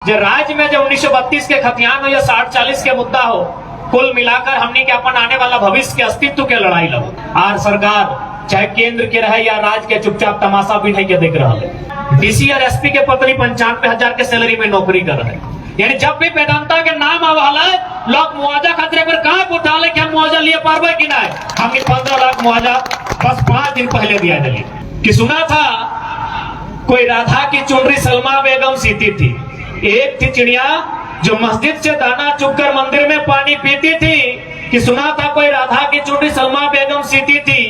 जो राज्य में जो 1932 के खतियान हो या 60-40 के मुद्दा हो, कुल मिलाकर हमने के अपन आने वाला भविष्य के अस्तित्व के लड़ाई लड़ो। आर सरकार चाहे केंद्र के रहे या राज्य के चुपचाप तमाशा भी नहीं के देख रहा है। डीसी और एसपी के पत्नी 95,000 के सैलरी में नौकरी कर रहे हैं। यानी जब भी वेदांता के नाम आवाला लोग मुआवजा खातिर पर कहाँ उठा ले कि हम मुआवजा लिए पारबे कि नहीं। हमने 15 लाख मुआवजा बस 5 दिन पहले दिया दिल्ली कि सुना था कोई राधा की चुनरी सलमा बेगम सीती थी। एक थी चिड़िया जो मस्जिद से दाना चुगकर मंदिर में पानी पीती थी कि सुना था कोई राधा की चुनरी सलमा बेगम सीती थी।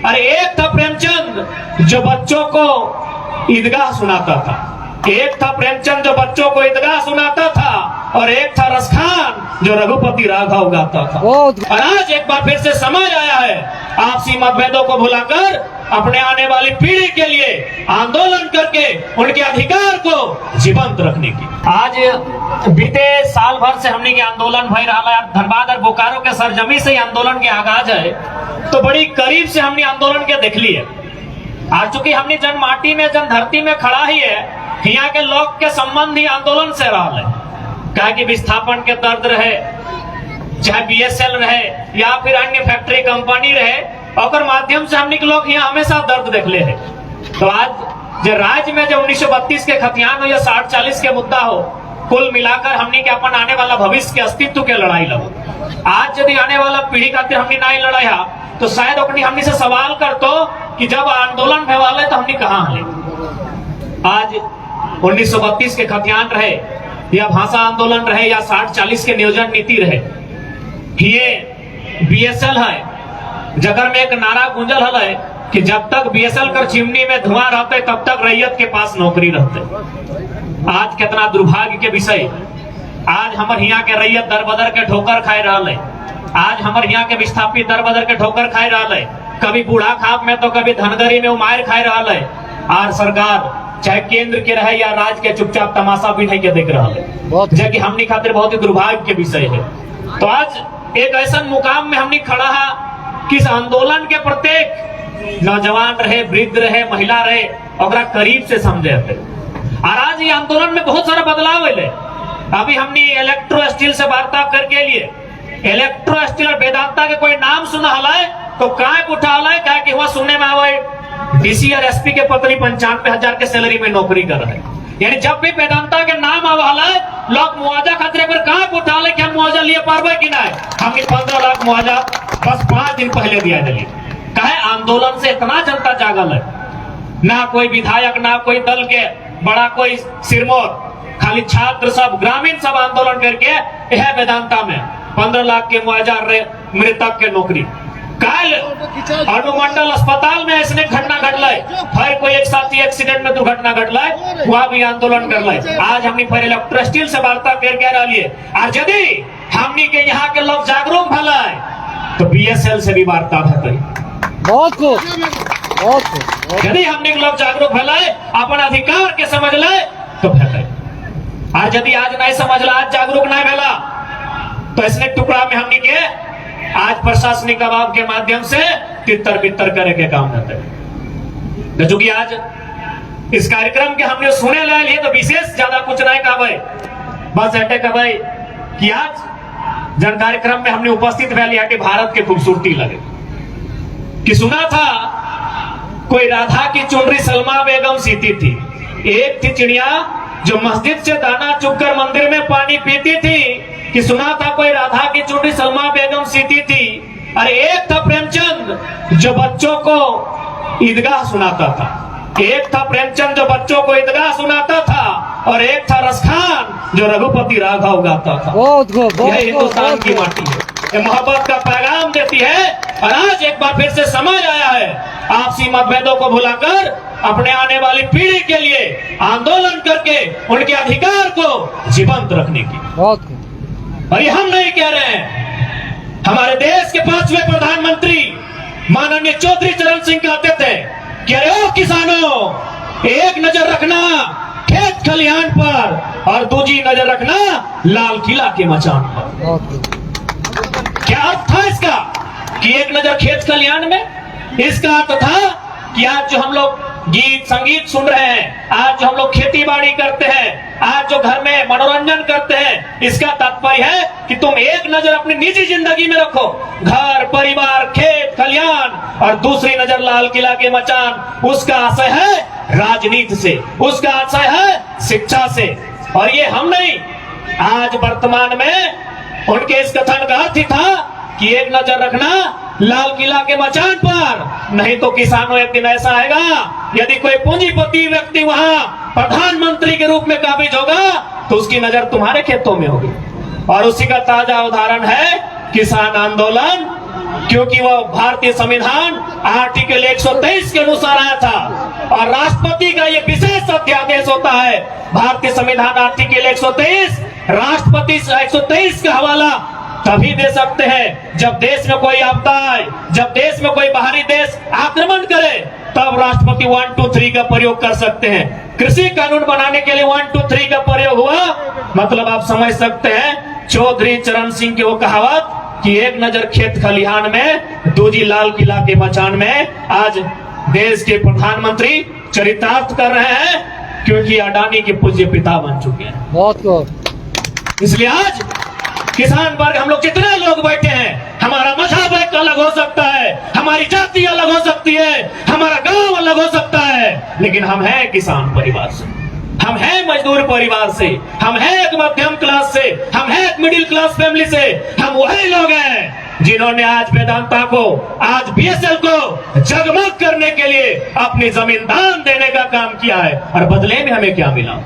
अरे एक था प्रेमचंद जो बच्चों को ईदगाह सुनाता था। एक था प्रेमचंद जो बच्चों को ईदगाह सुनाता था और एक था रसखान जो रघुपति राघव गाता था। और आज एक बार फिर से समय आया है आपसी मतभेदों को भुलाकर अपने आने वाली पीढ़ी के लिए आंदोलन करके उनके अधिकार को जीवंत रखने की। आज बीते साल भर से हमने के आंदोलन भय रहा है। धनबाद और बोकारो के सरजमी से आंदोलन के आगाज है तो बड़ी करीब से हमने आंदोलन के देख ली है। आज चूंकि हमने जन माटी में जन धरती में खड़ा ही है, यहाँ के लोग के संबंध ही आंदोलन से रहा है। कहा कि विस्थापन के दर्द रहे, चाहे बीएसएल रहे या फिर अन्य फैक्ट्री कंपनी रहे, और माध्यम से हमने के लोग यहाँ हमेशा दर्द देख ले है। तो आज जो राज्य में जो 1932 के खतियान हो या 60-40 के मुद्दा हो, कुल मिलाकर हमने के अपन आने वाला भविष्य के अस्तित्व के लड़ाई लड़ो। आज यदि आने वाला पीढ़ी खातिर हमने नहीं लड़ाया तो शायद अपनी हमने से सवाल कर तो कि जब आंदोलन भे वाले तो हमने कहाँ हले। आज 1932 के खतियान रहे या भाषा आंदोलन रहे या 60-40 के नियोजन नीति रहे, ये बीएसएल है जगर में एक नारा गूंजल है कि जब तक बीएसएल कर चिमनी में धुआं रहते तब तक रैयत के पास नौकरी रहते। आज कितना दुर्भाग्य के विषय, आज हमारे यहाँ के रैयत दर बदर के ठोकर खाए रहा है। आज हमारे यहाँ के विस्थापित दर बदर के ठोकर खाए रहा है। कभी बूढ़ा खाप में तो कभी धनगरी में उमार खाए रहा है। आज सरकार चाहे केंद्र के रहे या राज्य के चुपचाप तमाशा भी नहीं के देख रहा है, जो कि हमने खातिर बहुत ही दुर्भाग्य के विषय है। तो आज एक ऐसा मुकाम में हमने खड़ा है कि इस आंदोलन के प्रत्येक नौजवान रहे, वृद्ध रहे, महिला रहे और करीब से समझे थे। और आज ये आंदोलन में बहुत सारा बदलाव है। अभी हमने इलेक्ट्रो स्टील से वार्ता करके लिए इलेक्ट्रो स्टील और वेदांता के कोई नाम सुना है तो काय उठा है, क्या कि वह सुनने में आवे डीसी और एसपी के पत्नी 95,000 के सैलरी में नौकरी कर रहे हैं। यानी जब भी वेदांता के नाम आवाला लोग मुआवजा खातिर पर कहाँ उठा ले कि हम मुआवजा लिए पारबे कि नहीं। हमने 15 लाख मुआवजा बस 5 दिन पहले दिया दिल्ली। कहे आंदोलन से इतना जनता जागल है, ना कोई विधायक ना कोई दल के बड़ा कोई सिरमौर, खाली छात्र सब ग्रामीण सब आंदोलन करके यह वेदांता में 15 लाख के मुआवजा मृतक के नौकरी। कल अनुमंडल अस्पताल में ऐसे घटना घटल, फिर कोई एक साथी एक्सीडेंट में दुर्घटना घटल, वह भी आंदोलन कर। आज हमने फिर इलेक्ट्रो स्टील से वार्ता करके रही। और यदि हमने के यहाँ के लोग जागरूक भले तो बीएसएल से भी वार्ता भले। बहुत खूब। यदि हमने लोग जागरूक भले अपन अधिकार के समझ ले तो भले। आज यदि आज नहीं समझ ला, आज जागरूक नहीं भला तो इसने टुकड़ा में हमने के आज प्रशासनिक दबाव के माध्यम से तितर बितर करे के काम करते। जो कि आज इस कार्यक्रम के हमने सुने ले लिए तो विशेष ज्यादा कुछ नहीं कहबे, बस ऐसे कहबे कि आज जन कार्यक्रम में हमने उपस्थित भैली भारत के खूबसूरती लगे कि सुना था कोई राधा की चुनरी सलमा बेगम सीती थी। एक थी चिड़िया जो मस्जिद से दाना चुगकर मंदिर में पानी पीती थी कि सुना था कोई राधा की चुनरी सलमा बेगम सीती थी। अरे एक था प्रेमचंद जो बच्चों को ईदगाह सुनाता था। एक था प्रेमचंद जो बच्चों को ईदगाह सुनाता था और एक था रसखान जो रघुपति राघव गाता था। यह हिंदुस्तान की माटी है, ये मोहब्बत का पैगाम देती है। और आज एक बार फिर से समय आया है आपसी मतभेदों को भुलाकर अपने आने वाली पीढ़ी के लिए आंदोलन करके उनके अधिकार को जीवंत रखने की। और ये हम नहीं कह रहे हैं, हमारे देश के 5वें प्रधानमंत्री माननीय चौधरी चरण सिंह कहते थे कि अरे ओ किसानों, एक नजर रखना खेत खलिहान पर और दूसरी नजर रखना लाल किला के मचान पर। क्या अर्थ था इसका कि एक नजर खेत खलिहान में? इसका अर्थ था कि आज जो हम लोग गीत संगीत सुन रहे हैं, आज जो हम लोग खेती बाड़ी करते हैं, आज जो घर में मनोरंजन करते हैं, इसका तात्पर्य है कि तुम एक नजर अपनी निजी जिंदगी में रखो, घर परिवार खेत खलियान, और दूसरी नजर लाल किला के मचान। उसका आशय है राजनीति से, उसका आशय है शिक्षा से। और ये हम नहीं, आज वर्तमान में उनके इस कथन का अर्थ ही था कि एक नजर रखना लाल किला के मचान पर, नहीं तो किसानों एक दिन ऐसा आएगा, यदि कोई पूंजीपति व्यक्ति वहां प्रधानमंत्री के रूप में काबिज होगा तो उसकी नजर तुम्हारे खेतों में होगी। और उसी का ताजा उदाहरण है किसान आंदोलन, क्योंकि वो भारतीय संविधान आर्टिकल 123 के अनुसार आया था। और राष्ट्रपति का ये विशेष अध्यादेश होता है, भारतीय संविधान आर्टिकल 123, राष्ट्रपति 123 का हवाला तभी दे सकते हैं जब देश में कोई आपदा आए, जब देश में कोई बाहरी देश आक्रमण करे, तब राष्ट्रपति 1, 2, 3 का प्रयोग कर सकते हैं। कृषि कानून बनाने के लिए 1, 2, 3 का प्रयोग हुआ, मतलब आप समझ सकते हैं चौधरी चरण सिंह की वो कहावत कि एक नजर खेत खलिहान में, दूजी लाल किला के मचान में। आज देश के प्रधानमंत्री चरितार्थ कर रहे हैं, क्योंकि अडानी के पूज्य पिता बन चुके हैं। बहुत खूब। इसलिए आज किसान वर्ग, हम लोग जितने लोग बैठे हैं, हमारा मजहब एक अलग हो सकता है, हमारी जाति अलग हो सकती है, हमारा गांव अलग हो सकता है, लेकिन हम हैं किसान परिवार से, हम हैं मजदूर परिवार से, हम हैं एक मध्यम क्लास से, हम हैं एक मिडिल क्लास फैमिली से। हम वही लोग हैं जिन्होंने आज वेदांता को, आज बीएसएल को जगमग करने के लिए अपनी जमीन दान देने का काम किया है, और बदले में हमें क्या मिला?